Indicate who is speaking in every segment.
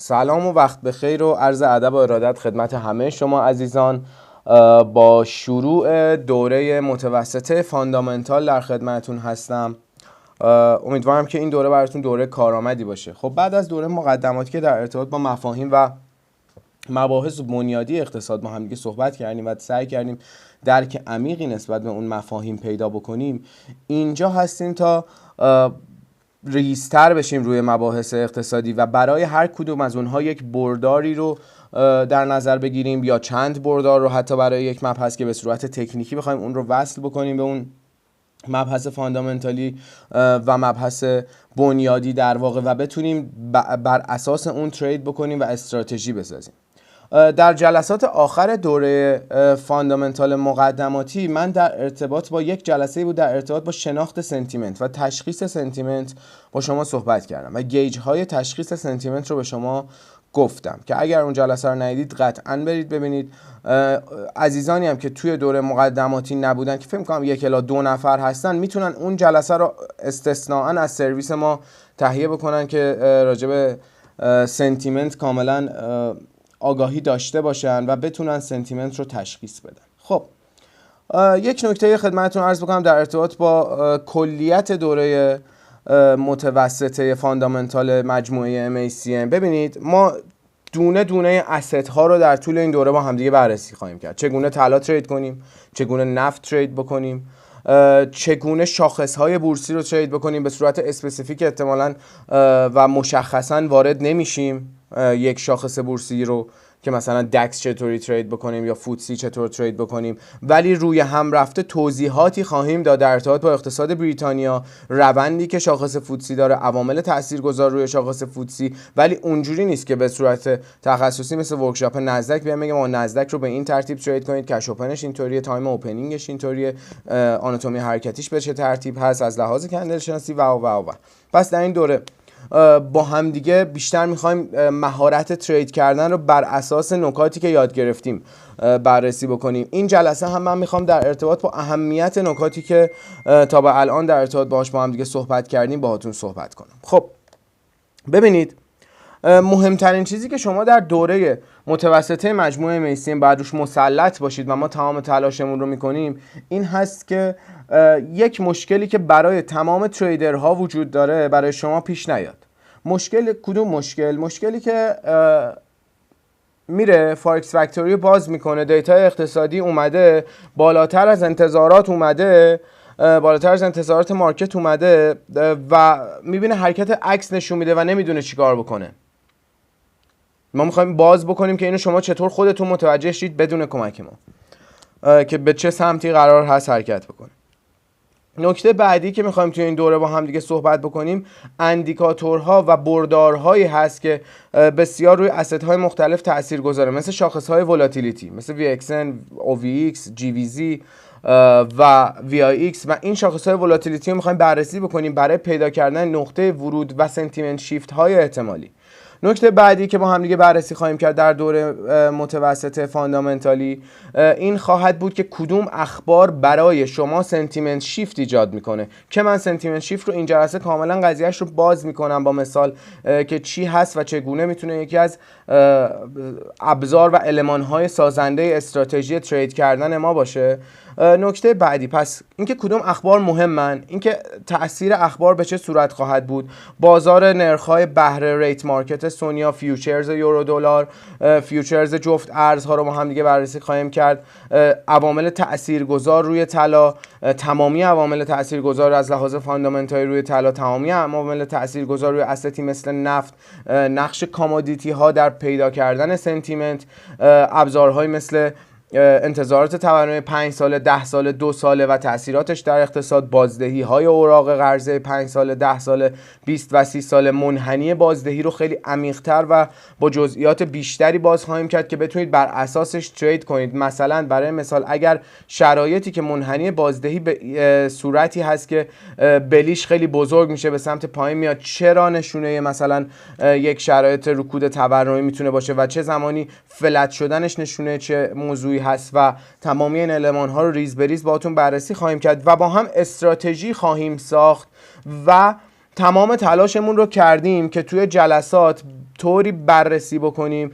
Speaker 1: سلام و وقت بخیر و عرض ادب و ارادت خدمت همه شما عزیزان. با شروع دوره متوسطه فاندامنتال در خدمتون هستم. امیدوارم که این دوره براتون دوره کارآمدی باشه. خب بعد از دوره مقدماتی که در ارتباط با مفاهیم و مباحث بنیادی اقتصاد با هم دیگه صحبت کردیم و سعی کردیم درک عمیقی نسبت به اون مفاهیم پیدا بکنیم، اینجا هستیم تا ریزتر بشیم روی مباحث اقتصادی و برای هر کدوم از اونها یک برداری رو در نظر بگیریم یا چند بردار رو حتی برای یک مبحث که به صورت تکنیکی بخوایم اون رو وصل بکنیم به اون مبحث فاندامنتالی و مبحث بنیادی در واقع و بتونیم بر اساس اون ترید بکنیم و استراتژی بسازیم. در جلسات آخر دوره فاندامنتال مقدماتی من در ارتباط با یک جلسه بود در ارتباط با شناخت سنتیمنت و تشخیص سنتیمنت با شما صحبت کردم و گیج های تشخیص سنتیمنت رو به شما گفتم که اگر اون جلسه رو ندیدید قطعاً برید ببینید. عزیزانی هم که توی دوره مقدماتی نبودن که فکر می‌کنم 1 الی 2 نفر هستن میتونن اون جلسه رو استثناءً از سرویس ما تهیه بکنن که راجع به سنتیمنت کاملاً آگاهی داشته باشن و بتونن سنتیمنت رو تشخیص بدن. خب یک نکته خدمتتون عرض بکنم در ارتباط با کلیت دوره متوسطه فاندامنتال مجموعه MACM. ببینید ما دونه دونه اسست ها رو در طول این دوره با همدیگه بررسی خواهیم کرد. چگونه طلا ترید کنیم، چگونه نفت ترید بکنیم، چگونه شاخص های بورسی رو ترید بکنیم. به صورت اسپسیفیک احتمالاً و مشخصاً وارد نمیشیم یک شاخص بورسی رو که مثلا دکس چطوری ترید بکنیم یا فوتسی چطور ترید بکنیم، ولی روی هم رفته توضیحاتی خواهیم داد در ارتباط با اقتصاد بریتانیا، روندی که شاخص فوتسی داره، عوامل تاثیرگذار روی شاخص فوتسی. ولی اونجوری نیست که به صورت تخصصی مثل ورکشاپ نزدک بیام بگم ما نزدک رو به این ترتیب ترید کنید، کش اوپنش اینطوریه، تایم اوپنینگش اینطوریه، آناتومی حرکتیش به چه ترتیب هست از لحاظ کندل شناسی و. پس در این دوره با هم دیگه بیشتر میخوایم مهارت ترید کردن رو بر اساس نکاتی که یاد گرفتیم بررسی بکنیم. این جلسه هم من میخوام در ارتباط با اهمیت نکاتی که تا به الان در ارتباط باهاش با هم دیگه صحبت کردیم باهاتون صحبت کنم. خب ببینید مهمترین چیزی که شما در دوره متوسطه مجموعه MACM بعد روش مسلط باشید و ما تمام تلاشمون رو میکنیم این هست که یک مشکلی که برای تمام تریدرها وجود داره برای شما پیش نیاد. مشکل کدوم مشکل؟ مشکلی که میره فارکس فکتوری باز میکنه، دیتای اقتصادی اومده بالاتر از انتظارات اومده، بالاتر از انتظارات مارکت اومده و میبینه حرکت عکس نشون میده و نمیدونه چیکار بکنه. ما میخوایم باز بکنیم که اینو شما چطور خودتون متوجه شید بدون کمک ما که به چه سمتی قرار هست حرکت بکنه. نکته بعدی که میخوایم توی این دوره با هم دیگه صحبت بکنیم اندیکاتورها و بردارهایی هست که بسیار روی اسست های مختلف تأثیر گذاره، مثل شاخص های ولاتیلیتی مثل VXN، OVX، GVZ و VIX و این شاخص های ولاتیلیتی رو میخوایم بررسی بکنیم برای پیدا کردن نقطه ورود و سنتیمنت شیفت های احتمالی. نکته بعدی که با هم دیگه بررسی خواهیم کرد در دوره متوسطه فاندامنتالی این خواهد بود که کدوم اخبار برای شما سنتیمنت شیفت ایجاد میکنه که من سنتیمنت شیفت رو این جلسه کاملا قضیهش رو باز میکنم با مثال که چی هست و چگونه میتونه یکی از ابزار و المانهای سازنده استراتژی ترید کردن ما باشه. نکته بعدی پس اینکه کدوم اخبار مهمن، اینکه تأثیر اخبار به چه صورت خواهد بود، بازار نرخ‌های بهره ریت مارکت سونیا، فیوچرز یورو دلار، فیوچرز جفت ارزها رو با هم دیگه بررسی خواهیم کرد، عوامل تاثیرگذار روی طلا، تمامی عوامل تاثیرگذار از لحاظ فاندامنتال روی طلا، تمامی عوامل تاثیرگذار روی استی مثل نفت، نقش کامودیتی ها در پیدا کردن سنتیمنت، ابزارهای مثل انتظارات تورمی 5 ساله، 10 ساله، 2 ساله و تأثیراتش در اقتصاد، بازدهی های اوراق قرضه 5 ساله، 10 ساله، 20 و 30 ساله، منحنی بازدهی رو خیلی عمیق‌تر و با جزئیات بیشتری باز خواهیم کرد که بتونید بر اساسش ترید کنید. مثلا برای مثال اگر شرایطی که منحنی بازدهی به صورتی هست که بلیش خیلی بزرگ میشه به سمت پایین میاد، چرا نشونه مثلا یک شرایط رکود تورمی میتونه باشه و چه زمانی فلت شدنش نشونه چه موضوعی هست و تمامی این المان ها رو ریز به ریز باهاتون بررسی خواهیم کرد و با هم استراتژی خواهیم ساخت و تمام تلاشمون رو کردیم که توی جلسات طوری بررسی بکنیم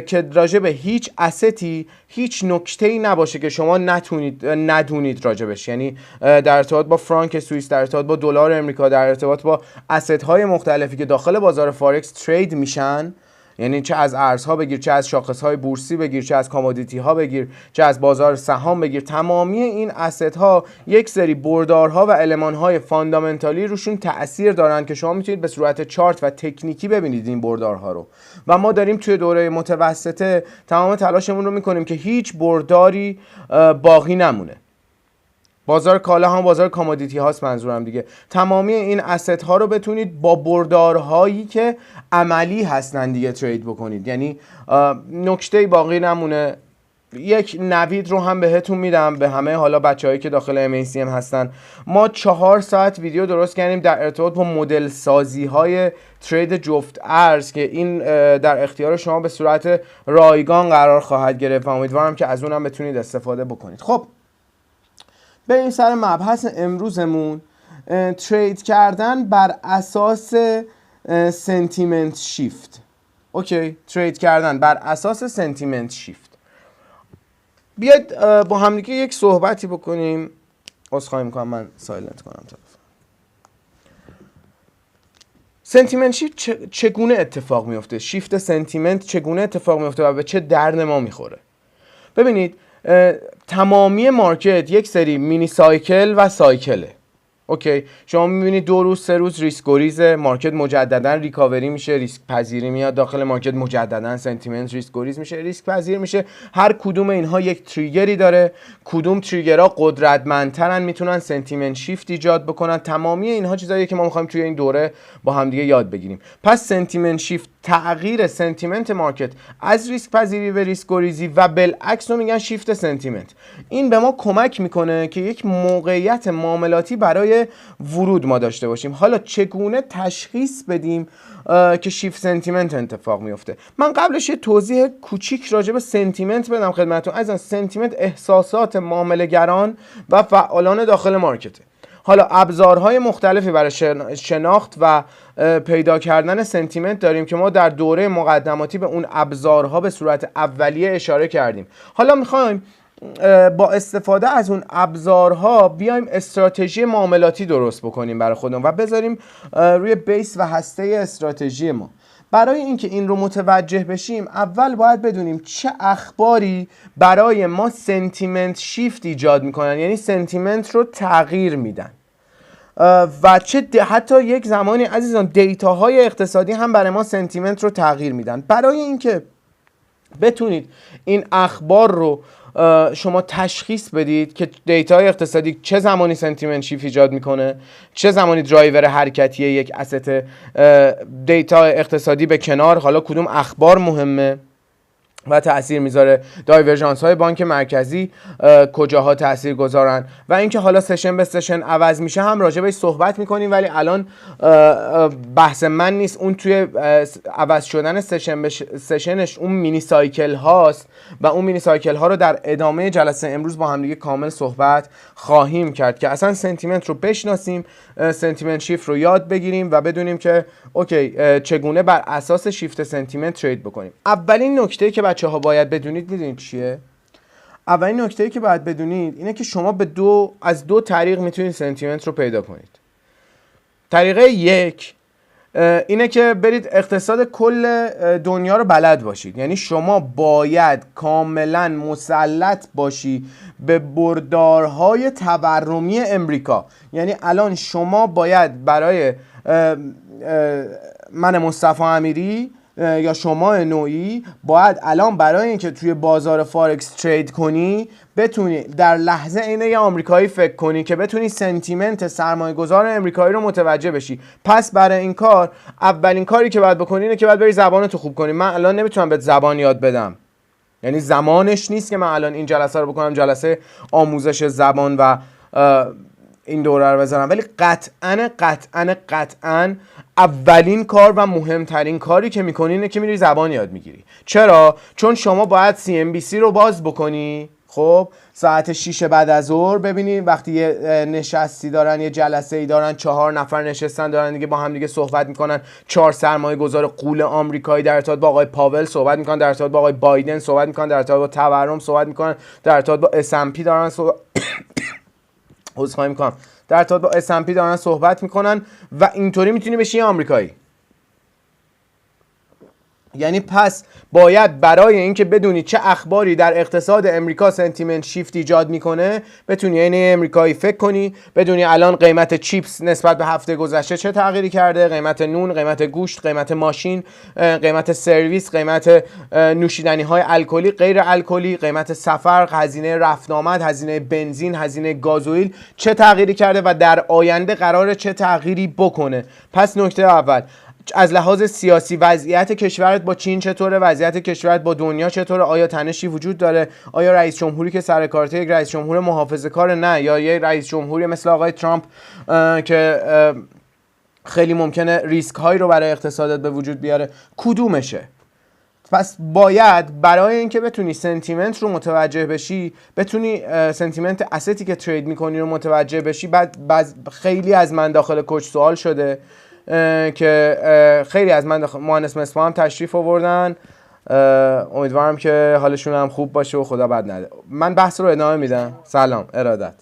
Speaker 1: که راجع به هیچ استی هیچ نکته‌ای نباشه که شما ندونید راجبش. یعنی در ارتباط با فرانک سوئیس، در ارتباط با دلار امریکا، در ارتباط با اسدهای مختلفی که داخل بازار فارکس ترید میشن، یعنی چه از ارزها بگیر، چه از شاخصهای بورسی بگیر، چه از کامودیتی ها بگیر، چه از بازار سهام بگیر، تمامی این اسید ها یک سری بردارها و المان های فاندامنتالی روشون تأثیر دارن که شما میتونید به صورت چارت و تکنیکی ببینید این بردارها رو. و ما داریم توی دوره متوسطه تمام تلاشمون رو میکنیم که هیچ برداری باقی نمونه. بازار کالا هم بازار کامودیتی هاست منظورم دیگه. تمامی این اسید ها رو بتونید با بردارهایی که عملی هستن دیگه ترید بکنید، یعنی نکته باقی نمونه. یک نوید رو هم بهتون میدم به همه حالا بچه‌هایی که داخل MACM هستن. ما 4 ساعت ویدیو درست کردیم در ارتباط با مدل سازی های ترید جفت ارز که این در اختیار شما به صورت رایگان قرار خواهد گرفت و امیدوارم که از اونم بتونید استفاده بکنید. خب بریم سر مبحث امروزمون، ترید کردن بر اساس سنتیمنت شیفت. اوکی، ترید کردن بر اساس سنتیمنت شیفت. بیاید با همدیگه یک صحبتی بکنیم. عذرخواهی میکنم، من سایلنت کنم تلفن. سنتیمنت شیفت چگونه اتفاق میفته؟ شیفت سنتیمنت چگونه اتفاق میفته و به چه درد ما میخوره؟ ببینید، تمامی مارکت یک سری مینی سایکل و سایکله. اوکی، شما میبینید 2 روز 3 روز ریسک گریزه، مارکت مجددا ریکاوری میشه، ریسک پذیری میاد داخل مارکت، مجددا سنتیمنت ریسک گریز میشه، ریسک پذیر میشه. هر کدوم اینها یک تریگری داره، کدوم تریگرها قدرتمندترن میتونن سنتیمنت شیفت ایجاد بکنن. تمامی اینها چیزاییه که ما میخوایم توی این دوره با هم دیگه یاد بگیریم. پس سنتیمنت شیفت تغییر سنتیمنت مارکت از ریسک پذیری به ریسک گریزی و بالعکس رو میگن شیفت سنتیمنت. این به ما کمک میکنه که یک موقعیت معاملاتی برای ورود ما داشته باشیم. حالا چگونه تشخیص بدیم که شیفت سنتیمنت اتفاق میفته؟ من قبلش یه توضیح کوچیک راجع به سنتیمنت بدم خدمتتون. از سنتیمنت احساسات معامله‌گران و فعالان داخل مارکته. حالا ابزارهای مختلفی برای شناخت و پیدا کردن سنتیمنت داریم که ما در دوره مقدماتی به اون ابزارها به صورت اولیه اشاره کردیم. حالا میخوایم با استفاده از اون ابزارها بیایم استراتژی معاملاتی درست بکنیم برای خودمون و بذاریم روی بیس و هسته استراتژی ما. برای اینکه این رو متوجه بشیم اول باید بدونیم چه اخباری برای ما سنتیمنت شیفت ایجاد میکنن، یعنی سنتیمنت رو تغییر میدن و چه حتی یک زمانی عزیزان دیتاهای اقتصادی هم برای ما سنتیمنت رو تغییر میدن. برای اینکه بتونید این اخبار رو شما تشخیص بدید که دیتاهای اقتصادی چه زمانی سنتیمنت شیفت ایجاد میکنه، چه زمانی درایور حرکتی یک اسست، دیتا اقتصادی به کنار، حالا کدوم اخبار مهمه و تأثیر میذاره، دایورژانس های بانک مرکزی کجاها تأثیر گذارن و اینکه حالا سشن به سشن عوض میشه هم راجع بهش صحبت میکنیم، ولی الان بحث من نیست. اون توی عوض شدن سشن به سشنش اون مینی سایکل هاست و اون مینی سایکل ها رو در ادامه جلسه امروز با هم دیگه کامل صحبت خواهیم کرد که اصلا سنتیمنت رو بشناسیم، سنتیمنت شیفت رو یاد بگیریم و بدونیم که اوکی چگونه بر اساس شیفت سنتیمنت ترید بکنیم. اولین نکته که بچه‌ها باید بدونید میدونید چیه؟ اولین نکته‌ای که باید بدونید اینه که شما از دو طریق میتونید سنتیمنت رو پیدا کنید. طریقه یک اینه که برید اقتصاد کل دنیا رو بلد باشید، یعنی شما باید کاملا مسلط باشی به بردارهای تورمی امریکا. یعنی الان شما باید برای من مصطفی امیری یا شما نوعی باید الان برای اینکه توی بازار فارکس ترید کنی بتونی در لحظه عین یه آمریکایی فکر کنی که بتونی سنتیمنت سرمایه‌گذار امریکایی رو متوجه بشی. پس برای این کار اولین کاری که باید بکنی اینه که باید بری زبانتو خوب کنی. من الان نمیتونم بهت زبان یاد بدم، یعنی زمانش نیست که من الان این جلسه رو بکنم جلسه آموزش زبان و این دوره رو بذارم، ولی قطعاً اولین کار و مهمترین کاری که میکنی اینه که میری زبان یاد میگیری. چرا؟ چون شما باید CNBC رو باز بکنی، خب ساعت 6 بعد از ظهر ببینید وقتی یه نشستی دارن، یه جلسه ای دارن، 4 نفر نشستن دارن دیگه با هم دیگه صحبت میکنن، 4 سرمایه گذار غول آمریکایی در ارتباط با آقای پاول صحبت میکنن، در ارتباط با آقای بایدن صحبت میکنن، در ارتباط با تورم صحبت میکنن، در ارتباط با S&P دارن در ارتباط با S&P دارن صحبت میکنن و اینطوری میتونی بشی آمریکایی. یعنی پس باید برای اینکه بدونی چه اخباری در اقتصاد امریکا سنتیمنت شیفت ایجاد میکنه بتونی این امریکایی فکر کنی، بدونی الان قیمت چیپس نسبت به هفته گذشته چه تغییری کرده، قیمت نون، قیمت گوشت، قیمت ماشین، قیمت سرویس، قیمت نوشیدنی های الکلی، غیر الکلی، قیمت سفر، هزینه رفت آمد، هزینه بنزین، هزینه گازوئیل چه تغییری کرده و در آینده قراره چه تغییری بکنه. پس نکته اول از لحاظ سیاسی وضعیت کشورت با چین چطوره، وضعیت کشورت با دنیا چطوره، آیا تنشی وجود داره، آیا رئیس جمهوری که سر کارته یک رئیس جمهور محافظه‌کار نه یا یک رئیس جمهوری مثل آقای ترامپ که خیلی ممکنه ریسک هایی رو برای اقتصادت به وجود بیاره، کدومشه؟ پس باید برای اینکه بتونی سنتیمنت رو متوجه بشی، بتونی سنتیمنت استی که ترید میکنی رو متوجه بشی. بعد خیلی از من داخل کوچ سوال شده که خیلی از من مهندس مصباح هم تشریف آوردن، امیدوارم که حالشون هم خوب باشه و خدا بد نده. من بحث رو ادامه میدم. سلام ارادت.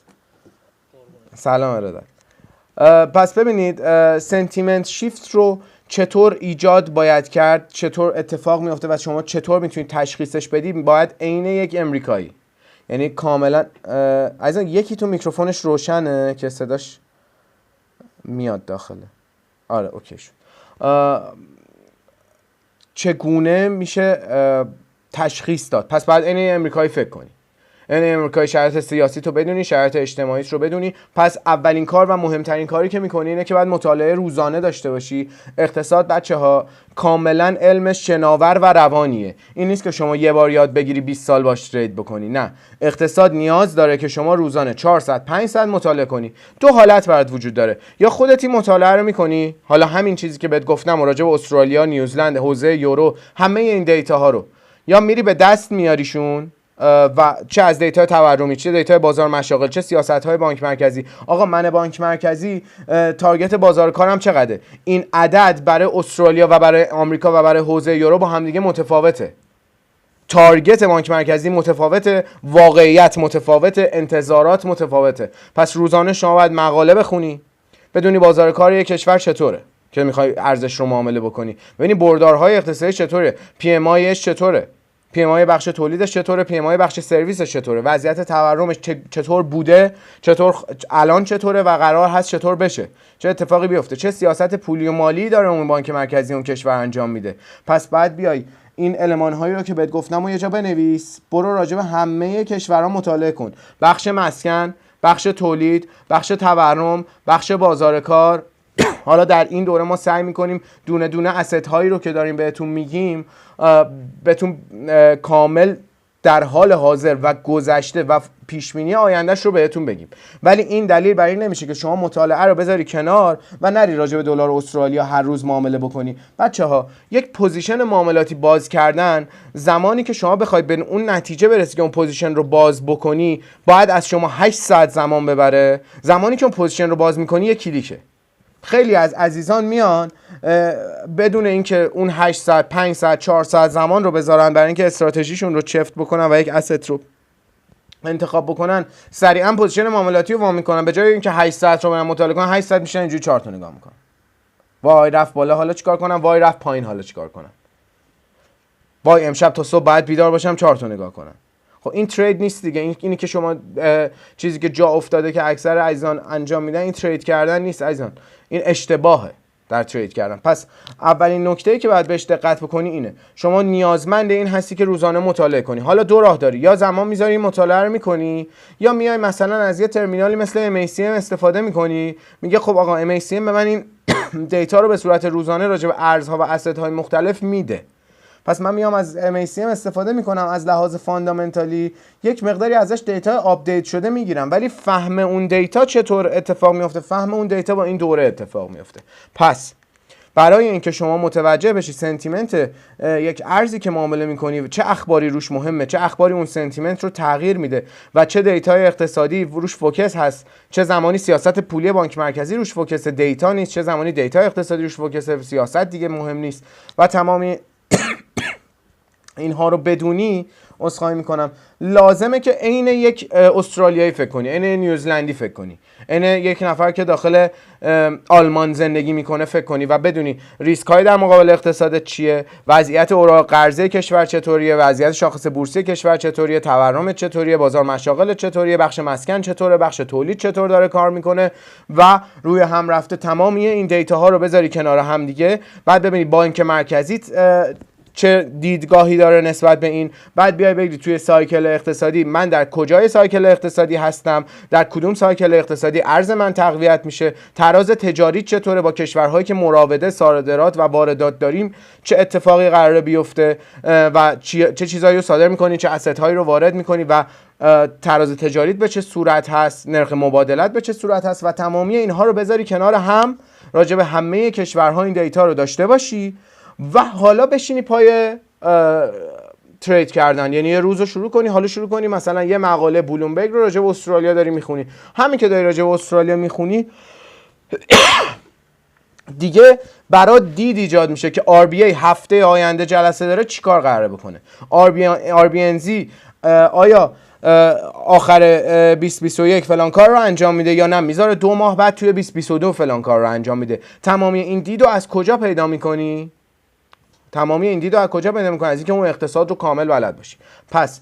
Speaker 1: پس ببینید سنتیمنت شیفت رو چطور ایجاد باید کرد، چطور اتفاق میفته و شما چطور میتونید تشخیصش بدید. باید عین یک امریکایی، یعنی کاملا عزیزان یکی تو میکروفونش روشنه که صداش میاد داخله. آره اوکی شد. چگونه میشه تشخیص داد؟ پس بعد این امریکایی فکر کنی، این امریکایی شرایط سیاسی تو بدونی، شرایط اجتماعی رو بدونی. پس اولین کار و مهمترین کاری که میکنی اینه که باید مطالعه روزانه داشته باشی. اقتصاد بچه‌ها کاملا علمش شناور و روانیه. این نیست که شما یه بار یاد بگیری 20 سال باش ترید بکنی، نه. اقتصاد نیاز داره که شما روزانه 4 ساعت 5 ساعت مطالعه کنی. دو حالت برات وجود داره، یا خودت این مطالعه رو میکنی، حالا همین چیزی که بهت گفتم راجع به استرالیا، نیوزلند، حوزه یورو، همه این دیتاها رو، یا میری به دست میاریشون و چه از دیتای تورمی، چه دیتای بازار مشاغل، چه سیاست‌های بانک مرکزی. آقا من بانک مرکزی تارگت بازار کارم چقدره؟ این عدد برای استرالیا و برای آمریکا و برای حوزه یورو با هم دیگه متفاوته. تارگت بانک مرکزی متفاوته، واقعیت متفاوته، انتظارات متفاوته. پس روزانه شما باید مقاله بخونی، بدونی بازار کار یک کشور چطوره که میخوای ارزش رو معامله بکنی، ببینی بردارهای اقتصادی چطوره، پی ام آیش چطوره، پی ام آی بخش تولیدش چطوره، پی ام آی بخش سرویسش چطوره، وضعیت تورمش چطور بوده، چطور الان چطوره و قرار هست چطور بشه، چه اتفاقی بیفته، چه سیاست پولی و مالی داره اون بانک مرکزی اون کشور انجام میده. پس بعد بیای این المان‌هایی رو که بهت گفتم و یه جا بنویس، برو راجع به همه کشورها مطالعه کن، بخش مسکن، بخش تولید، بخش تورم، بخش بازار کار. حالا در این دوره ما سعی میکنیم دونه دونه اسست هایی رو که داریم بهتون میگیم بهتون کامل در حال حاضر و گذشته و پیشبینی آیندهش رو بهتون بگیم. ولی این دلیل بر این نمیشه که شما مطالعه رو بذاری کنار و نری راجع به دلار استرالیا هر روز معامله بکنی. بچه‌ها یک پوزیشن معاملاتی باز کردن، زمانی که شما بخواید به اون نتیجه برسی که اون پوزیشن رو باز بکنی باید از شما 8 ساعت زمان ببره. زمانی که اون پوزیشن رو باز میکنی یک کلیکه. خیلی از عزیزان میان بدون اینکه اون 8 ساعت 5 ساعت 4 ساعت زمان رو بذارن برای اینکه استراتژیشون رو چفت بکنن و یک asset رو انتخاب بکنن، سریعا پوزیشن معاملاتی رو وا میکنن. به جای اینکه 8 ساعت رو برن مطالعه کنن، 8 ساعت میشن اینجوری 4 تا نگاه میکنن. وای رفت بالا حالا چیکار کنم، وای رفت پایین حالا چیکار کنم، وای امشب تا صبح باید بیدار باشم 4 تا نگاه کنم. خب این ترید نیست دیگه. اینی که شما چیزی که جا افتاده که اکثر عزیزان انجام میدن، این ترید کردن نیست عزیزان، این اشتباهه در ترید کردن. پس اولین نکته‌ای که باید بهش دقت بکنی اینه، شما نیازمند این هستی که روزانه مطالعه کنی. حالا دو راه داری، یا زمان میذاری مطالعه رو میکنی، یا میای مثلا از یه ترمینالی مثل MACM استفاده میکنی، میگه خب آقا MACM به من این دیتا رو به صورت روزانه راجع به ارزها و اسست های مختلف میده. پس من میام از MACM استفاده میکنم، از لحاظ فاندامنتالی یک مقداری ازش دیتا آپدیت شده میگیرم، ولی فهم اون دیتا چطور اتفاق میفته، فهم اون دیتا با این دوره اتفاق میفته. پس برای اینکه شما متوجه بشی سنتیمنت یک ارزی که معامله میکنی چه اخباری روش مهمه، چه اخباری اون سنتیمنت رو تغییر میده و چه دیتای اقتصادی روش فوکس هست، چه زمانی سیاست پولی بانک مرکزی روش فوکس، دیتا نیست، چه زمانی دیتا اقتصادی روش فوکس، سیاست دیگه مهم نیست و تمامی اینها رو بدونی، عذرخواهی میکنم، لازمه که عین یک استرالیایی فکر کنی، عین نیوزلندی فکر کنی، عین یک نفر که داخل آلمان زندگی میکنه فکر کنی و بدونی ریسک های در مقابل اقتصاد چیه، وضعیت اوراق قرضه کشور چطوریه، وضعیت شاخص بورسی کشور چطوریه، تورم چطوریه، بازار مشاغل چطوریه، بخش مسکن چطوره، بخش تولید چطور داره کار میکنه و روی هم رفته تمامی این دیتا ها رو بذاری کنار هم دیگه. بعد ببینی بانک مرکزی چه دیدگاهی داره نسبت به این، بعد بیای بگی توی سایکل اقتصادی من در کجای سایکل اقتصادی هستم، در کدوم سایکل اقتصادی ارز من تقویت میشه، تراز تجاری چطوره، با کشورهایی که مراوده صادرات و واردات داریم چه اتفاقی قراره بیفته و چه چیزایی رو صادر میکنی، چه اسست هایی رو وارد میکنی و تراز تجاریت به چه صورت هست، نرخ مبادلت به چه صورت هست و تمامی اینها رو بذاری کنار هم، راجع به همه کشورها این دیتا رو داشته باشی و حالا بشینی پای ترید کردن. یعنی یه روز رو شروع کنی، حالا شروع کنی مثلا یه مقاله بلومبرگ رو راجع به استرالیا داری میخونی، همین که داری راجع به استرالیا میخونی دیگه برات دید ایجاد میشه که RBA هفته آینده جلسه داره چیکار قراره بکنه، RBNZ آیا آخر 2021 فلان کار رو انجام میده یا نه میذاره 2 ماه بعد توی 2022 فلان کار رو انجام میده. تمامی این دید رو از کجا پیدا میکنی؟ تمامی این دید رو از کجا پیدا میکنی؟ از اینکه اون اقتصاد رو کامل بلد باشی. پس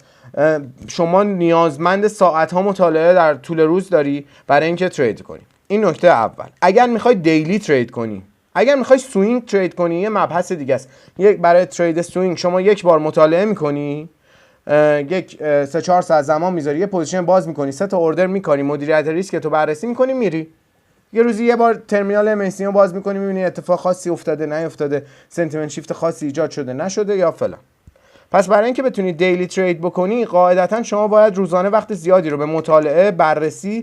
Speaker 1: شما نیازمند ساعت ها مطالعه در طول روز داری برای اینکه ترید کنی. این نکته اول. اگر میخوای دیلی ترید کنی، اگر میخوای سوینگ ترید کنی، یه مبحث دیگه است. برای ترید سوینگ شما یک بار مطالعه میکنی، یک 3-4 ساعت زمان میذاری، یه پوزیشن باز میکنی، 3 تا اوردر میکنی، مدیریت ریسک تو بررسی میکنی، میری. یه روزی یه بار ترمینال MACD رو باز میکنی، میبینی اتفاق خاصی افتاده نیافتاده، سنتیمنت شیفت خاصی ایجاد شده نشده یا فلان. پس برای اینکه بتونی دیلی ترید بکنی قاعدتا شما باید روزانه وقت زیادی رو به مطالعه، بررسی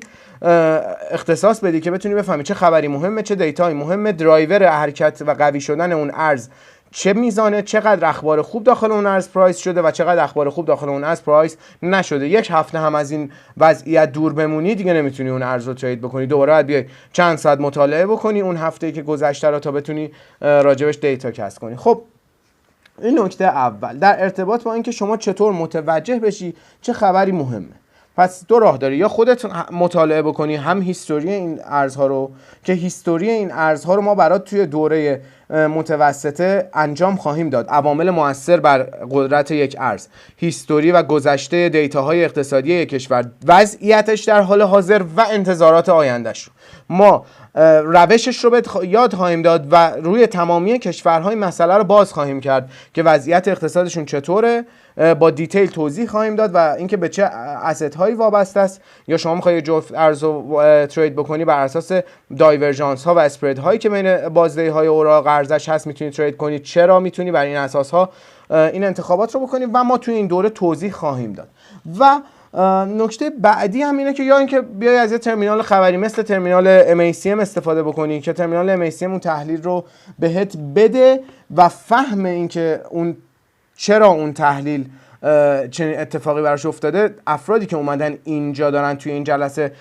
Speaker 1: اختصاص بدی که بتونی بفهمی چه خبری مهمه، چه دیتایی مهمه، درایور حرکت و قوی شدن اون ارز چه میزانه، چقدر اخبار خوب داخل اون ارز پرایس شده و چقدر اخبار خوب داخل اون ارز پرایس نشده. یک هفته هم از این وضعیت دور بمونی دیگه نمیتونی اون ارز رو ترید بکنی، دوباره باید بیای چند ساعت مطالعه بکنی اون هفته‌ای که گذشته رو تا بتونی راجبش دیتا کسب کنی. خب این نکته اول در ارتباط با اینکه شما چطور متوجه بشی چه خبری مهمه. پس 2 راه داری، یا خودت مطالعه بکنی هم هیستوری این ارزها رو، که هیستوری این ارزها رو ما برات توی دوره متوسطه انجام خواهیم داد، عوامل مؤثر بر قدرت یک ارز، هیستوری و گذشته دیتاهای اقتصادی یک کشور، وضعیتش در حال حاضر و انتظارات آیندهش رو ما روشش رو به یاد خواهیم داد و روی تمامی کشورهای مسئله رو باز خواهیم کرد که وضعیت اقتصادشون چطوره، با دیتیل توضیح خواهیم داد و اینکه به چه اسست هایی وابسته است. یا شما می‌خوای جفت ارز رو ترید بکنی بر اساس دایورژانس ها و اسپرد هایی که بین بازدهی های اوراق قرضش هست میتونی ترید کنی، چرا میتونی بر این اساس ها این انتخابات رو بکنی و ما توی این دوره توضیح خواهیم داد. و نکته بعدی هم اینه که یا اینکه بیای از یه ترمینال خبری مثل ترمینال MACM استفاده بکنی که ترمینال MACM اون تحلیل رو بهت بده و فهم اینکه اون چرا اون تحلیل چنین اتفاقی براش افتاده، افرادی که اومدن اینجا دارن توی این جلسه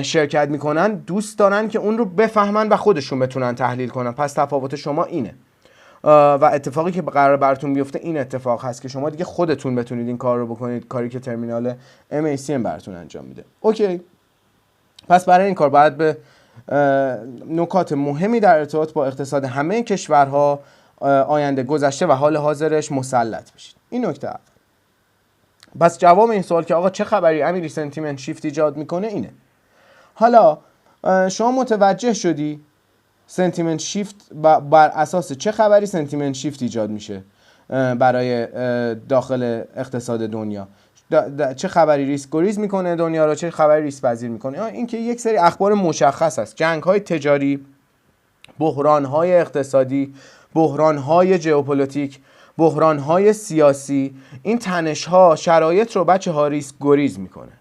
Speaker 1: شرکت میکنن دوست دارن که اون رو بفهمن و خودشون بتونن تحلیل کنن. پس تفاوت شما اینه و اتفاقی که قرار براتون بیفته این اتفاق هست که شما دیگه خودتون بتونید این کار رو بکنید، کاری که ترمینال MACM براتون انجام میده. اوکی. پس برای این کار باید به نکات مهمی در ارتباط با اقتصاد همه کشورها، آینده، گذشته و حال حاضرش مسلط بشید. این نکته اول. پس جواب این سوال که آقا چه خبری امیری سنتیمنت شیفت ایجاد میکنه اینه. حالا شما متوجه شدی سنتیمنت شیفت بر اساس چه خبری سنتیمنت شیفت ایجاد میشه برای داخل اقتصاد دنیا، چه خبری ریسک گریز میکنه دنیا رو، چه خبری ریسک پذیر میکنه. این که یک سری اخبار مشخص است، جنگ‌های تجاری، بحران‌های اقتصادی، بحران‌های ژئوپلیتیک، بحران‌های سیاسی، این تنش‌ها شرایط رو بچه‌ها ریسک گریز میکنه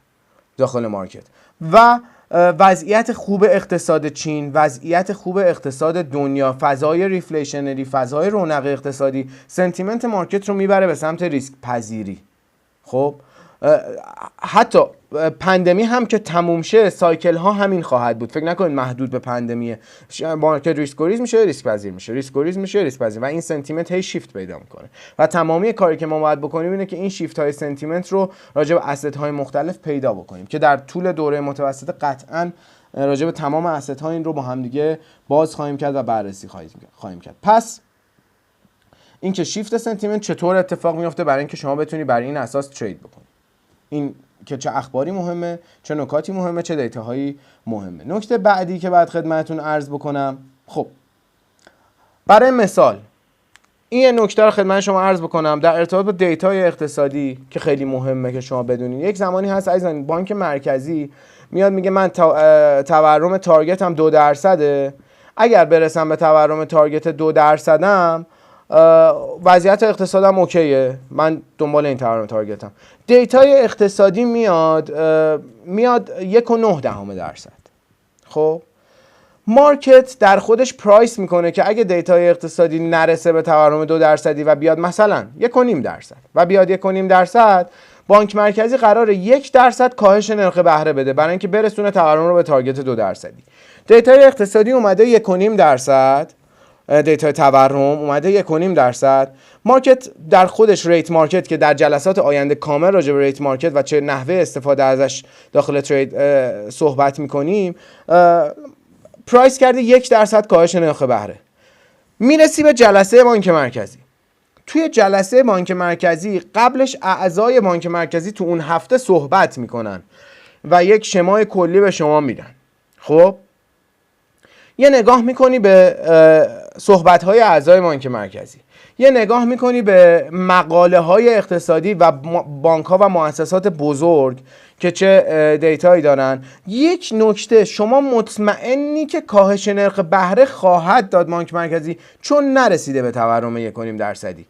Speaker 1: داخل مارکت و وضعیت خوب اقتصاد چین، وضعیت خوب اقتصاد دنیا، فضای ریفلیشنری، فضای رونق اقتصادی، سنتیمنت مارکت رو میبره به سمت ریسک پذیری. خب حتی پندمی هم که تموم شه سایکل ها همین خواهد بود. فکر نکنید محدود به پندمیه. مارکت ریسک گریز میشه، ریسک پذیر میشه، ریسک گریز میشه، ریسک پذیر، و این سنتیمنت هی شیفت پیدا میکنه و تمامی کاری که ما باید بکنیم اینه که این شیفت های سنتیمنت رو راجع به اسست های مختلف پیدا بکنیم که در طول دوره متوسطه قطعاً راجع به تمام اسست ها این رو با هم دیگه باز خواهیم کرد و بررسی خواهیم کرد. پس این که شیفت سنتیمنت چطور اتفاق میفته برای اینکه شما بتونی بر این اساس ترید بکنی، این که چه اخباری مهمه، چه نکاتی مهمه، چه دیتاهایی مهمه. نکته بعدی که بعد خدمتتون عرض بکنم، خب برای مثال این نکته رو خدمت شما عرض بکنم در ارتباط با دیتای اقتصادی که خیلی مهمه که شما بدونید. یک زمانی هست عزیزان بانک مرکزی میاد میگه من تورم تارگتم 2%، اگر برسم به تورم تارگت 2%م وضعیت اقتصادم اوکیه، من دنبال این تورم تارگتم. دیتای اقتصادی میاد 1.9%. خب مارکت در خودش پرایس میکنه که اگه دیتای اقتصادی نرسه به تورم 2% و بیاد مثلا 1.5% و بیاد 1.5%، بانک مرکزی قراره 1% کاهش نرخ بهره بده برای اینکه برسونه تورم رو به تارگت 2%. دیتای اقتصادی اومده 1.5%، دیتای تورم اومده 1.5%. مارکت در خودش ریت مارکت که در جلسات آینده کامل راجع به ریت مارکت و چه نحوه استفاده ازش داخل ترید صحبت میکنیم، پرایس کرده 1% کاهش نرخ بهره. میرسی به جلسه بانک مرکزی. توی جلسه بانک مرکزی قبلش اعضای بانک مرکزی تو اون هفته صحبت میکنن و یک شمای کلی به شما میدن. خب یه نگاه میکنی به صحبت‌های اعضای بانک مرکزی، یه نگاه میکنی به مقاله‌های اقتصادی و بانک‌ها و مؤسسات بزرگ که چه دیتایی دارن. یک نکته، شما مطمئنی که کاهش نرخ بهره خواهد داد بانک مرکزی چون نرسیده به تورم 1.5%.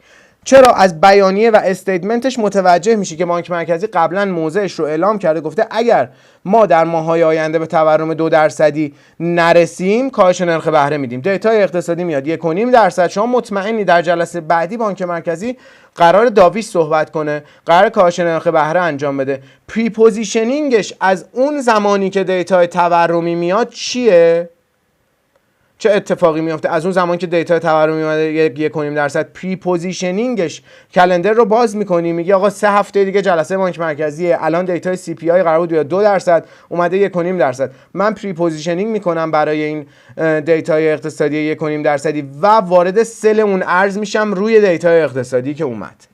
Speaker 1: چرا؟ از بیانیه و استیتمنتش متوجه میشی که بانک مرکزی قبلا موضعش رو اعلام کرده، گفته اگر ما در ماه‌های آینده به تورم 2% نرسیم کاهش نرخ بهره میدیم. دیتای اقتصادی میاد 1.5%. شما مطمئنی در جلسه بعدی بانک مرکزی قرار داویش صحبت کنه، قرار کاهش نرخ بهره انجام بده. پریپوزیشنینگش از اون زمانی که دیتای تورمی میاد چیه؟ چه اتفاقی میفته از اون زمان که دیتا تورمی میاد 1.5%؟ پریپوزیشنینگش کلندر رو باز میکنی، میگی آقا 3 هفته دیگه جلسه بانک مرکزیه، الان دیتای سی پی آی قرار بود بیاد 2%، اومده 1.5%. من پریپوزیشنینگ میکنم برای این دیتای اقتصادی 1.5% و وارد سل اون ارز میشم روی دیتای اقتصادی که اومد.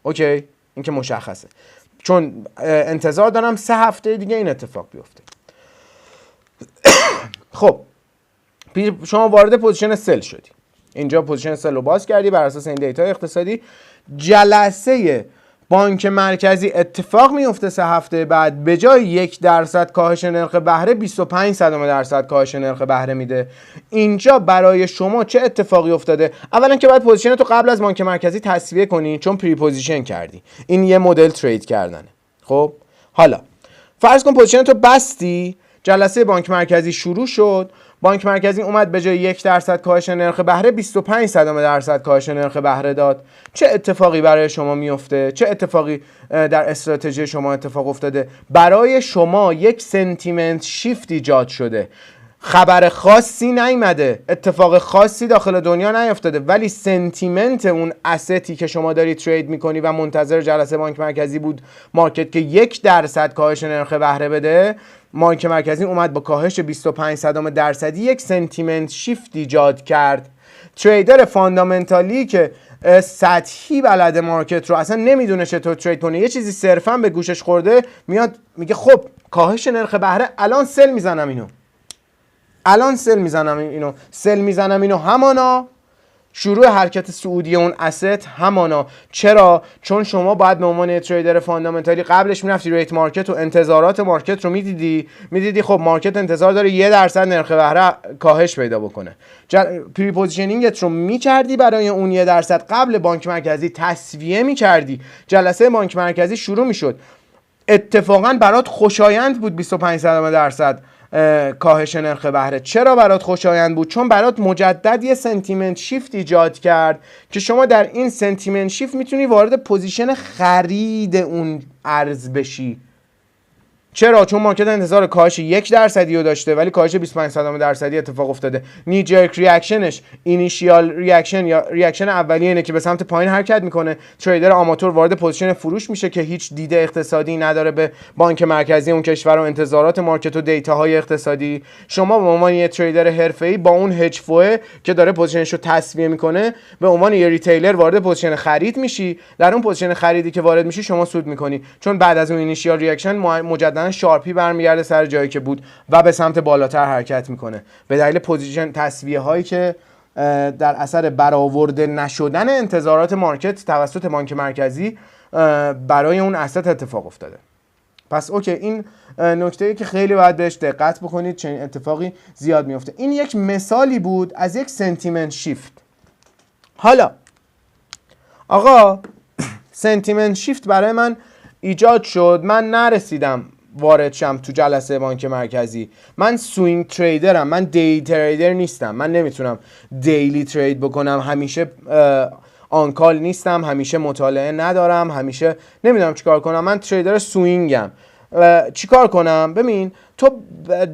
Speaker 1: اوکی، این که مشخصه، چون انتظار دارم 3 هفته دیگه این اتفاق بیفته. خب شما وارد پوزیشن سل شدی، اینجا پوزیشن سل رو باز کردی بر اساس این دیتای اقتصادی. جلسه بانک مرکزی اتفاق میفته 3 هفته بعد، به جای 1% کاهش نرخ بهره 25% کاهش نرخ بهره میده. اینجا برای شما چه اتفاقی افتاده؟ اولا که باید پوزیشن تو قبل از بانک مرکزی تصفیه کنی چون پری پوزیشن کردی، این یه مدل ترید کردنه. خب حالا فرض کن پوزیشن تو بستی، جلسه بانک مرکزی شروع شد، بانک مرکزی اومد به جای 1% کاهش نرخ بهره 25% کاهش نرخ بهره داد. چه اتفاقی برای شما میفته؟ چه اتفاقی در استراتژی شما اتفاق افتاده؟ برای شما یک سنتیمنت شیفت ایجاد شده. خبر خاصی نیامده، اتفاق خاصی داخل دنیا نیفتاده، ولی سنتیمنت اون استی که شما داری ترید میکنی و منتظر جلسه بانک مرکزی بود مارکت که 1% کاهش نرخ بهره بده، بانک مرکزی اومد با کاهش 25% یک سنتیمنت شیفت ایجاد کرد. تریدر فاندامنتالی که سطحی بلد مارکت رو اصلا نمیدونه چطور ترید کنه، یه چیزی صرفا به گوشش خورده، میاد میگه خب کاهش نرخ بهره الان سل میزنم اینو، الان سل میزنم اینو همانا شروع حرکت صعودی اون اسست همانا. چرا؟ چون شما باید به عنوان تریدر فاندامنتالی قبلش میرفتی ریت مارکت و انتظارات مارکت رو میدیدی خب مارکت انتظار داره 1% نرخ بهره کاهش پیدا بکنه، پری پوزیشنینگت رو میکردی برای اون 1% قبل بانک مرکزی تصفیه میکردی، جلسه بانک مرکزی شروع میشد، اتفاقا برات خوشایند بود 25% کاهش نرخ بهره. چرا برات خوشایند بود؟ چون برات مجدد یه سنتیمنت شیفت ایجاد کرد که شما در این سنتیمنت شیفت میتونی وارد پوزیشن خرید اون ارز بشی. چرا؟ چون مارکت انتظار کاهش 1% رو داشته ولی کاهش 25% اتفاق افتاده. نیجرک ریاکشنش، اینیشیال ریاکشن یا ریاکشن اولیه اینه که به سمت پایین حرکت میکنه. تریدر آماتور وارد پوزیشن فروش میشه که هیچ دیده اقتصادی نداره به بانک مرکزی اون کشور و انتظارات مارکت و دیتاهای اقتصادی. شما به عنوان یه تریدر حرفه‌ای با اون هج فوه که داره پوزیشنش رو تصفیه میکنه به عنوان یه ریتیلر وارد پوزیشن خرید میشی. در اون پوزیشن خریدی که وارد میشی شما سود میکنی، چون بعد از اون اینیشیال ریاکشن مجددا شارپی برمیگرده سر جایی که بود و به سمت بالاتر حرکت میکنه به دلیل پوزیشن تصفیه هایی که در اثر برآورده نشدن انتظارات مارکت توسط بانک مرکزی برای اون اسست اتفاق افتاده. پس اوکی، این نکته‌ای که خیلی باید بهش دقت بکنید، چنین اتفاقی زیاد میفته. این یک مثالی بود از یک سنتیمنت شیفت. حالا آقا سنتیمنت شیفت برای من ایجاد شد، من نرسیدم وارد شم تو جلسه بانک مرکزی. من سوینگ تریدرم، من دی تریدر نیستم. من نمیتونم دیلی ترید بکنم، همیشه آنکال نیستم، همیشه مطالعه ندارم، همیشه نمیدونم چیکار کنم. من تریدر سوینگم. چیکار کنم؟ ببین، تو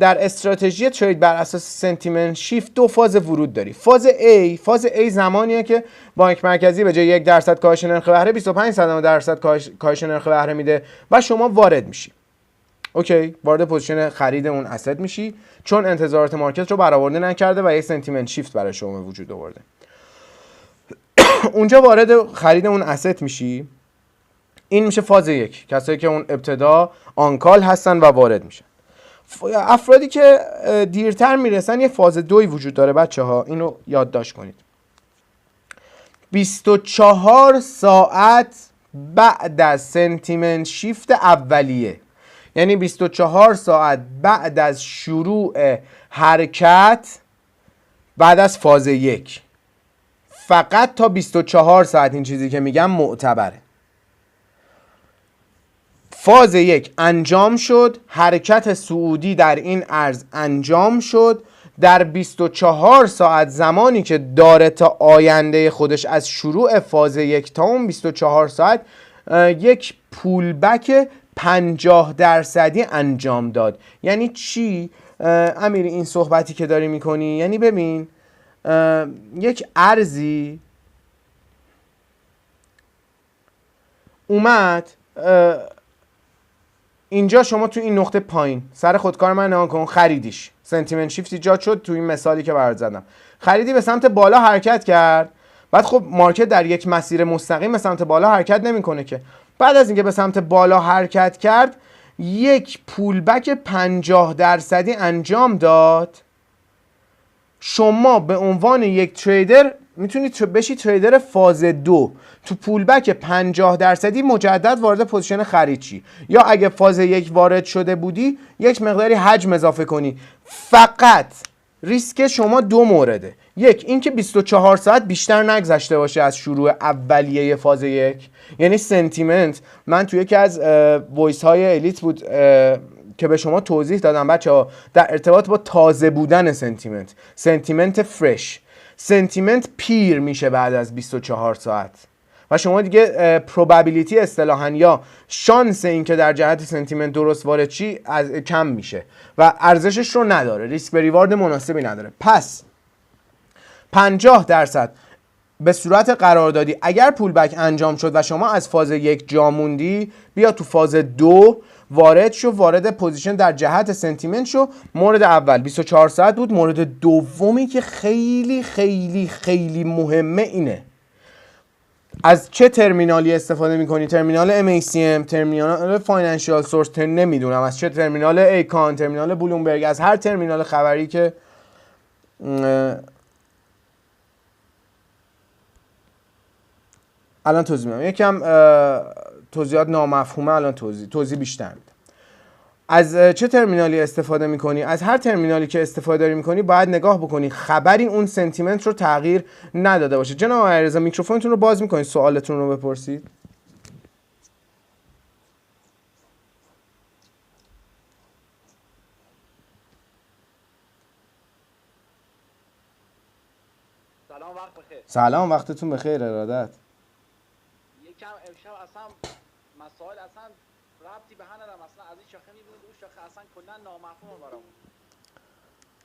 Speaker 1: در استراتژی ترید بر اساس سنتیمنت شیفت دو فاز ورود داری. فاز A زمانیه که بانک مرکزی به جای 1% کاهش نرخ بهره 25% کاهش نرخ بهره میده و شما وارد میشی. اوکی، وارد پوزیشن خرید اون اسست میشی چون انتظارات مارکت رو برآورده نکرده و یک سنتیمنت شیفت برای شما وجود آورده. اونجا وارد خرید اون اسست میشی. این میشه فاز 1، کسایی که اون ابتدا آنکال هستن و وارد میشن. افرادی که دیرتر میرسن یه فاز 2 وجود داره بچه‌ها، اینو یادداشت کنید. 24 ساعت بعد از سنتیمنت شیفت اولیه، یعنی 24 ساعت بعد از شروع حرکت بعد از فاز 1، فقط تا 24 ساعت این چیزی که میگم معتبره. فاز 1 انجام شد، حرکت صعودی در این ارز انجام شد. در 24 ساعت زمانی که داره تا آینده خودش از شروع فاز 1 تا اون 24 ساعت یک پولبک 50% انجام داد. یعنی چی؟ امیر این صحبتی که داری میکنی یعنی ببین، یک ارزی اومد اینجا، شما تو این نقطه پایین سر خودکار من نگاه کن، خریدیش، سنتیمنت شیفت ایجاد شد تو این مثالی که برات زدم، خریدی به سمت بالا حرکت کرد. بعد خب مارکت در یک مسیر مستقیم به سمت بالا حرکت نمیکنه که. بعد از اینکه به سمت بالا حرکت کرد یک پولبک 50% انجام داد. شما به عنوان یک تریدر میتونید بشی تریدر فاز 2، تو پولبک 50% مجدد وارد پوزیشن خرید شی، یا اگه فاز 1 وارد شده بودی یک مقداری حجم اضافه کنی. فقط ریسک شما دو مورده. یک، اینکه 24 ساعت بیشتر نگذشته باشه از شروع اولیه فاز 1، یعنی سنتیمنت. من توی یکی از وایس های الیت بود که به شما توضیح دادم بچه‌ها در ارتباط با تازه بودن سنتیمنت فرش، سنتیمنت پیر میشه بعد از 24 ساعت و شما دیگه پروبابیلیتی اصطلاحاً یا شانس این که در جهت سنتیمنت درست وارد چی از کم میشه و ارزشش رو نداره، ریسک به ریوارد مناسبی نداره. پس 50% به صورت قراردادی اگر پولبک انجام شد و شما از فاز 1 جا موندی، بیا تو فاز 2 وارد شو، وارد پوزیشن در جهت سنتیمنت شو. مورد اول 24 ساعت بود. مورد دومی که خیلی خیلی خیلی مهمه اینه از چه ترمینالی استفاده میکنی. ترمینال MACM، ترمینال فاینانشیال سورس، نمیدونم از چه ترمینال، ایکان، ترمینال بلومبرگ، از هر ترمینال خبری که الان توضیح میدم. یکم توضیحات نامفهومه، الان توضیح بیشتر میدم. از چه ترمینالی استفاده میکنی؟ از هر ترمینالی که استفاده داری میکنی باید نگاه بکنی خبری اون سنتیمنت رو تغییر نداده باشه. جناب علیرضا میکروفونتون رو باز میکنید، سوالتون رو بپرسید.
Speaker 2: سلام، وقت بخیر.
Speaker 1: سلام، وقتتون بخیر. ارادت.
Speaker 2: یکم امشب اصلا مسائل اصلا ربطی به هم ندارم، اصلا از این شاخه میبینید اون شاخه اصلا کلا نامفهومه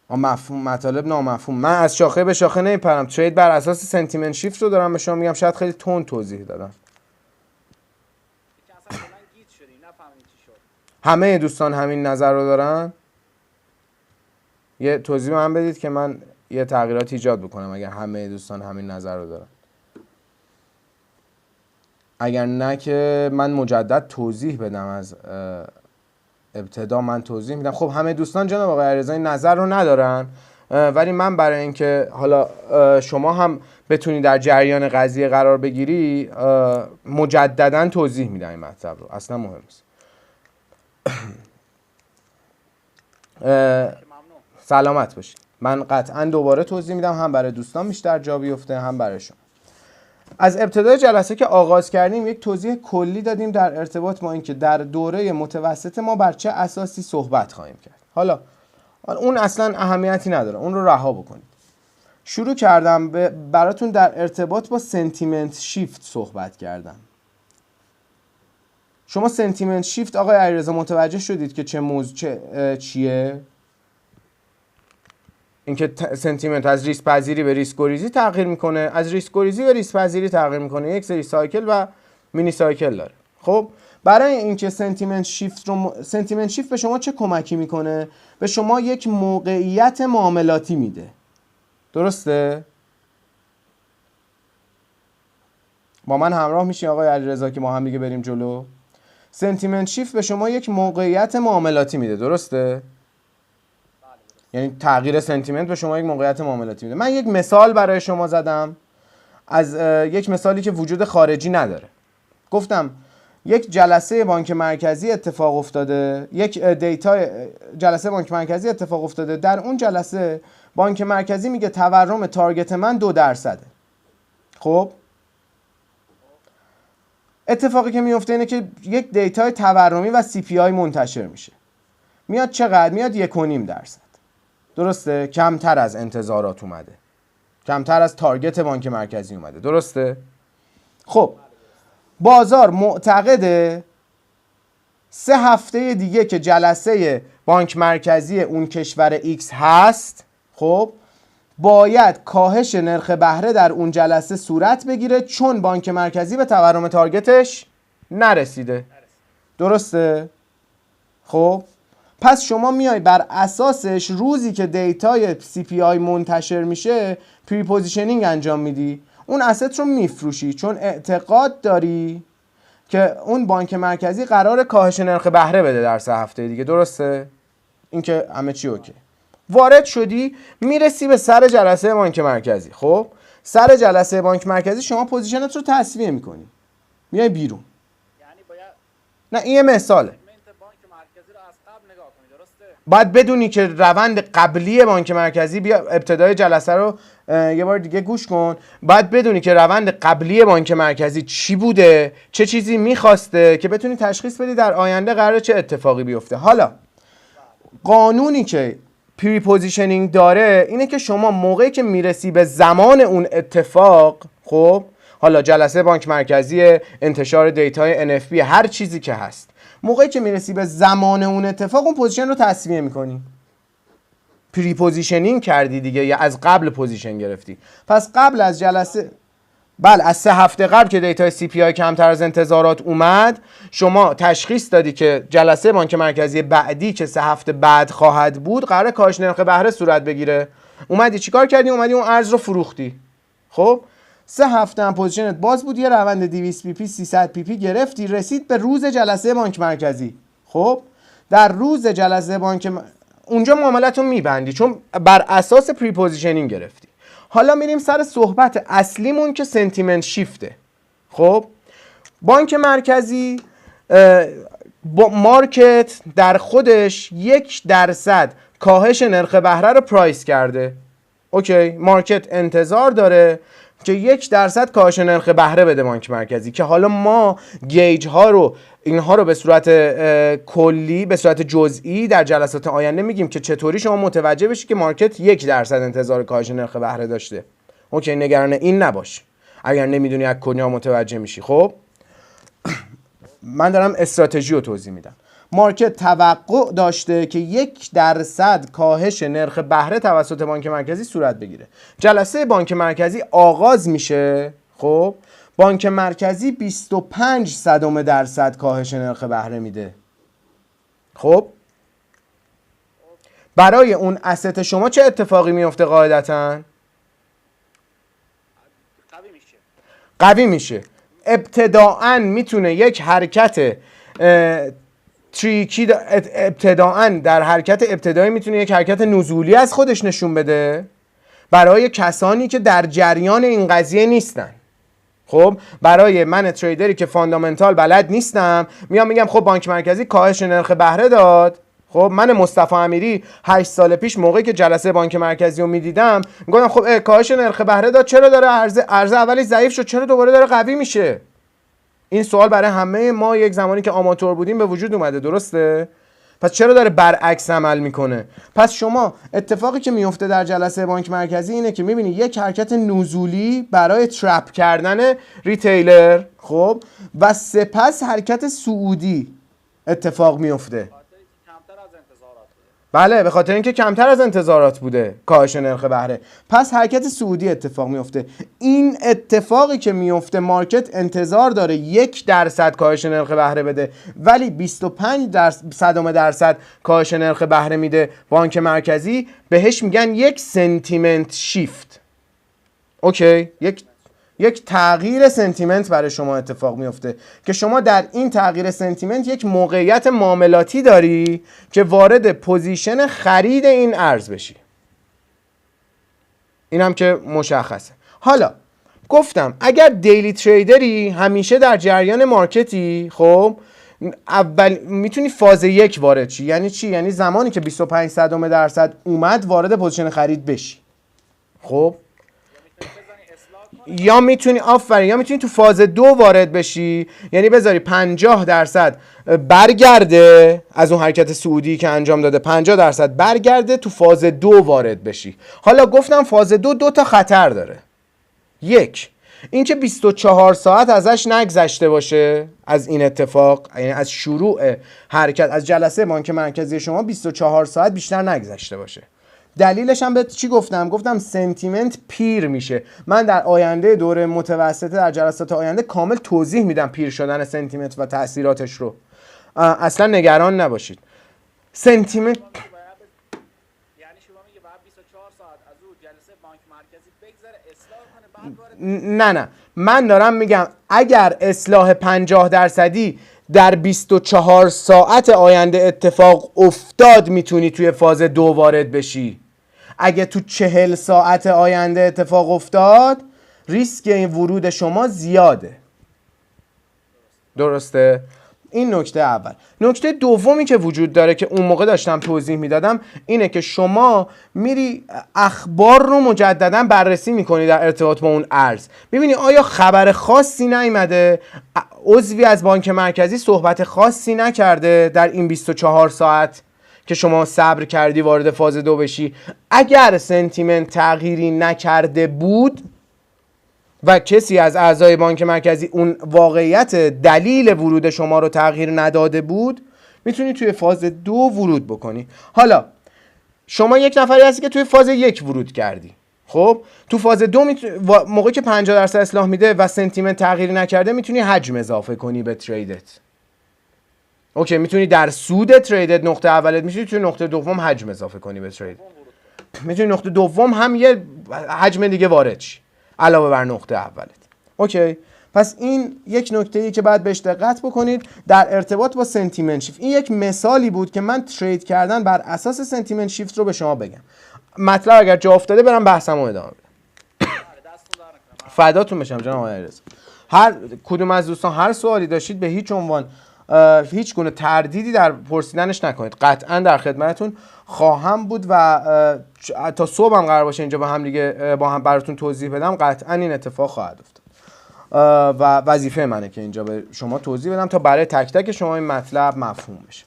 Speaker 2: برام.
Speaker 1: مفهوم، مطالب نامفهوم. من از شاخه به شاخه نمیپرم. ترید بر اساس سنتیمنت شیفت رو دارم به شما میگم. شاید خیلی تند توضیح دادم.
Speaker 2: یکم اصلا کلا گیج شدیم، نفهمیدیم چی شد.
Speaker 1: همه دوستان همین نظر رو دارن. یه توضیح من بدید که من یه تغییرات ایجاد بکنم اگر همه دوستان همین نظر رو دارن. اگر نه که من مجدد توضیح بدم. از ابتدا من توضیح میدم. خب همه دوستان جناب آقای علیرضا این نظر رو ندارن، ولی من برای اینکه حالا شما هم بتونی در جریان قضیه قرار بگیری مجددا توضیح میدم این مطلب رو. اصلا مهم نیست. سلامت باشید. من قطعا دوباره توضیح میدم، هم برای دوستان بیشتر جا بیفته هم برای شما. از ابتدای جلسه که آغاز کردیم یک توضیح کلی دادیم در ارتباط با اینکه در دوره متوسط ما بر چه اساسی صحبت خواهیم کرد. حالا اون اصلا اهمیتی نداره، اون رو رها بکنید. شروع کردم براتون در ارتباط با سنتیمنت شیفت صحبت کردم. شما سنتیمنت شیفت آقای علیرضا متوجه شدید که چیه؟ اینکه سنتیمنت از ریسک پذیری به ریسک گریزی تغییر میکنه، از ریسک گریزی به ریسک پذیری تغییر میکنه. یک سری سایکل و مینی سایکل داره. خب برای اینکه سنتیمنت شیفت به شما چه کمکی میکنه؟ به شما یک موقعیت معاملاتی میده. درسته؟ با من همراه میشی آقای علیرضا که ما هم دیگه بریم جلو؟ سنتیمنت شیفت به شما یک موقعیت معاملاتی میده. درسته؟ یعنی تغییر سنتیمنت به شما یک موقعیت معاملاتی میده. من یک مثال برای شما زدم از یک مثالی که وجود خارجی نداره. گفتم یک جلسه بانک مرکزی اتفاق افتاده، یک دیتا جلسه بانک مرکزی اتفاق افتاده. در اون جلسه بانک مرکزی میگه تورم تارگت من 2%. خب اتفاقی که میفته اینه که یک دیتای تورمی و CPI منتشر میشه. میاد چقدر؟ میاد 1.5%. درسته؟ کمتر از انتظارات اومده، کمتر از تارگت بانک مرکزی اومده. درسته؟ خب بازار معتقده 3 هفته دیگه که جلسه بانک مرکزی اون کشور X هست، خب باید کاهش نرخ بهره در اون جلسه صورت بگیره چون بانک مرکزی به تورم تارگتش نرسیده. درسته؟ خب پس شما میای بر اساسش روزی که دیتای CPI منتشر میشه پری پوزیشنینگ انجام میدی، اون asset رو میفروشی چون اعتقاد داری که اون بانک مرکزی قرار کاهش نرخ بهره بده در 3 هفته دیگه. درسته؟ این که همه چی اوکی. وارد شدی میرسی به سر جلسه بانک مرکزی. خب سر جلسه بانک مرکزی شما پوزیشنت رو تصفیه میکنی، میای بیرون.
Speaker 2: یعنی باید
Speaker 1: نه این یه مثاله. باید بدونی که روند قبلی بانک مرکزی، بیا ابتدای جلسه رو یه بار دیگه گوش کن. باید بدونی که روند قبلی بانک مرکزی چی بوده، چه چیزی میخواسته که بتونی تشخیص بدی در آینده قراره چه اتفاقی بیفته. حالا قانونی که پری پوزیشنینگ داره اینه که شما موقعی که میرسی به زمان اون اتفاق، خب حالا جلسه بانک مرکزی، انتشار دیتای NFP، هر چیزی که هست، موقعی که میرسی به زمان اون اتفاق اون پوزیشن رو تصفیه میکنی. پری پوزیشنینگ کردی دیگه، یا از قبل پوزیشن گرفتی. پس قبل از جلسه، بله از 3 هفته قبل که دیتای CPI کمتر از انتظارات اومد، شما تشخیص دادی که جلسه بانک مرکزی بعدی که 3 هفته بعد خواهد بود قرار کاهش نرخ بهره صورت بگیره. اومدی چیکار کردی؟ اومدی اون ارز رو فروختی. خب 3 هفته هم پوزیشنت باز بود، یه روند 200 پی پی 300 پی پی گرفتی، رسید به روز جلسه بانک مرکزی. خب در روز جلسه اونجا معاملتون میبندی چون بر اساس پری پوزیشنینگ گرفتی. حالا میریم سر صحبت اصلیمون که سنتیمنت شیفته. خب بانک مرکزی مارکت در خودش 1% کاهش نرخ بهره رو پرایس کرده. اوکی، مارکت انتظار داره که 1% کاهش نرخ بهره بده بانک مرکزی، که حالا ما گیج ها رو اینها رو به صورت کلی، به صورت جزئی در جلسات آینده میگیم که چطوری شما متوجه بشی که مارکت 1% انتظار کاهش نرخ بهره داشته. اوکی، نگران این نباش اگر نمیدونی از کجا متوجه میشی. خب من دارم استراتژی رو توضیح میدم. مارکت توقع داشته که 1% کاهش نرخ بهره توسط بانک مرکزی صورت بگیره. جلسه بانک مرکزی آغاز میشه. خب بانک مرکزی 25% کاهش نرخ بهره میده. خب برای اون اسست شما چه اتفاقی میفته قاعدتاً؟ قوی میشه. ابتداعاً میتونه یک حرکت تریکی ابتداعاً در حرکت ابتدایی میتونه یک حرکت نزولی از خودش نشون بده برای کسانی که در جریان این قضیه نیستن. خب برای من تریدری که فاندامنتال بلد نیستم میگم خب بانک مرکزی کاهش نرخ بهره داد. خب من مصطفی امیری 8 سال پیش موقعی که جلسه بانک مرکزی رو میدیدم میگم خب کاهش نرخ بهره داد، چرا داره ارز اولی ضعیف شد، چرا دوباره داره قوی میشه؟ این سوال برای همه ما یک زمانی که آماتور بودیم به وجود اومده، درسته؟ پس چرا داره برعکس عمل میکنه؟ پس شما اتفاقی که میفته در جلسه بانک مرکزی اینه که میبینی یک حرکت نزولی برای ترپ کردن ریتیلر، خب و سپس حرکت صعودی اتفاق میفته. بله، به خاطر اینکه کمتر از انتظارات بوده کاهش نرخ بهره، پس حرکت صعودی اتفاق میفته. این اتفاقی که میفته مارکت انتظار داره 1% کاهش نرخ بهره بده ولی 25% کاهش نرخ بهره میده بانک مرکزی، بهش میگن یک سنتیمنت شیفت. اوکی، یک تغییر سنتیمنت برای شما اتفاق میفته که شما در این تغییر سنتیمنت یک موقعیت معاملاتی داری که وارد پوزیشن خرید این ارز بشی. اینم که مشخصه. حالا گفتم اگر دیلی تریدری همیشه در جریان مارکتی، خب اول میتونی فاز 1 وارد شی. یعنی چی؟ یعنی زمانی که 25% اومد وارد پوزیشن خرید بشی. خب یا میتونی یا میتونی تو فاز 2 وارد بشی، یعنی بذاری 50% برگرده از اون حرکت صعودی که انجام داده، 50% برگرده تو فاز 2 وارد بشی. حالا گفتم فاز 2 تا خطر داره. یک، اینکه 24 ساعت ازش نگذشته باشه از این اتفاق، یعنی از شروع حرکت از جلسه بانک مرکزی شما 24 ساعت بیشتر نگذشته باشه. دلیلش هم به چی گفتم سنتیمنت پیر میشه. من در آینده دوره متوسطه در جلسات آینده کامل توضیح میدم پیر شدن سنتیمنت و تاثیراتش رو، اصلا نگران نباشید. سنتیمنت
Speaker 2: یعنی شما میگه بعد 24 ساعت از اون جلسه بانک مرکزی بگذره اصلاح کنه بعد
Speaker 1: نه من دارم میگم اگر اصلاح 50% در 24 ساعت آینده اتفاق افتاد میتونی توی فاز 2 وارد بشی. اگه تو 40 ساعت آینده اتفاق افتاد ریسک این ورود شما زیاده. درسته؟ این نکته اول. نکته دومی که وجود داره که اون موقع داشتم توضیح میدادم اینه که شما میری اخبار رو مجددا بررسی میکنی در ارتباط با اون ارز، ببینی آیا خبر خاصی نیامده، عضوی از بانک مرکزی صحبت خاصی نکرده در این 24 ساعت که شما صبر کردی وارد فاز 2 بشی. اگر سنتیمنت تغییری نکرده بود و کسی از اعضای بانک مرکزی اون واقعیت دلیل ورود شما رو تغییر نداده بود، میتونی توی فاز 2 ورود بکنی. حالا شما یک نفری هستی که توی فاز 1 ورود کردی، خب تو فاز 2 موقعی که 50% اصلاح میده و سنتیمنت تغییری نکرده میتونی حجم اضافه کنی به تریدت. اوکی، میتونی در سود تریدت نقطه اولت میشی توی نقطه دوم حجم اضافه کنی به ترید. میتونی نقطه دوم هم یه حجم دیگه وارد شی علاوه بر نقطه اولت. اوکی، پس این یک نکته‌ای که باید بهش دقت بکنید در ارتباط با سنتیمنت شیفت. این یک مثالی بود که من ترید کردن بر اساس سنتیمنت شیفت رو به شما بگم. مطلب اگر جا افتاده برم بحثمو ادامه بدم. فداتون بشم جناب آقای علیرضا. هر کدوم از دوستان هر سوالی داشتید به هیچ عنوان هیچ گونه تردیدی در پرسیدنش نکنید. قطعا در خدمتتون خواهم بود و تا صبح هم قرار باشه اینجا با هم براتون توضیح بدم. قطعا این اتفاق خواهد افتاد و وظیفه منه که اینجا به شما توضیح بدم تا برای تک تک شما این مطلب مفهوم بشه.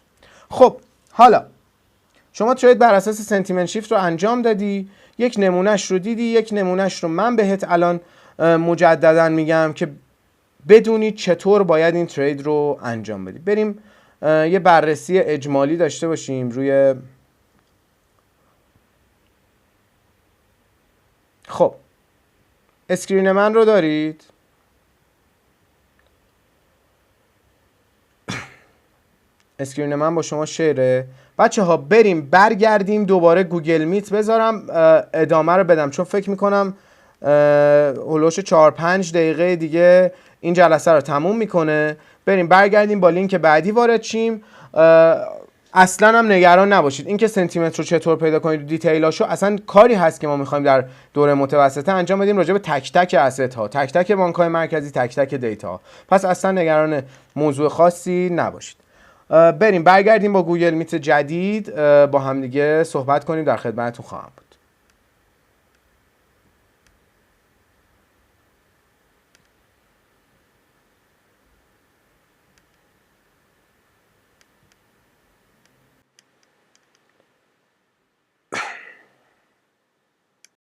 Speaker 1: خب حالا شما ترید بر اساس سنتیمنت شیفت رو انجام دادی، یک نمونهش رو دیدی، یک نمونهش رو من بهت الان مجددا میگم که بدونی چطور باید این ترید رو انجام بدی. بریم یه بررسی اجمالی داشته باشیم روی خب اسکرین من رو دارید؟ اسکرین من با شما شیره. بچه ها بریم برگردیم دوباره گوگل میت بذارم ادامه رو بدم، چون فکر میکنم هلوش 4-5 دقیقه دیگه این جلسه رو تموم میکنه. بریم برگردیم با لینک بعدی وارد شیم. اصلا هم نگران نباشید، اینکه سنتیمتر رو چطور پیدا کنید دیتیلاشو اصلا کاری هست که ما میخوایم در دوره متوسطه انجام بدیم راجع به تک تک اسست ها، تک تک بانک‌های مرکزی، تک تک دیتا ها. پس اصلا نگران موضوع خاصی نباشید. بریم برگردیم با گوگل میت جدید با همدیگه صحبت کنیم، در خدمتتون خواهم بود.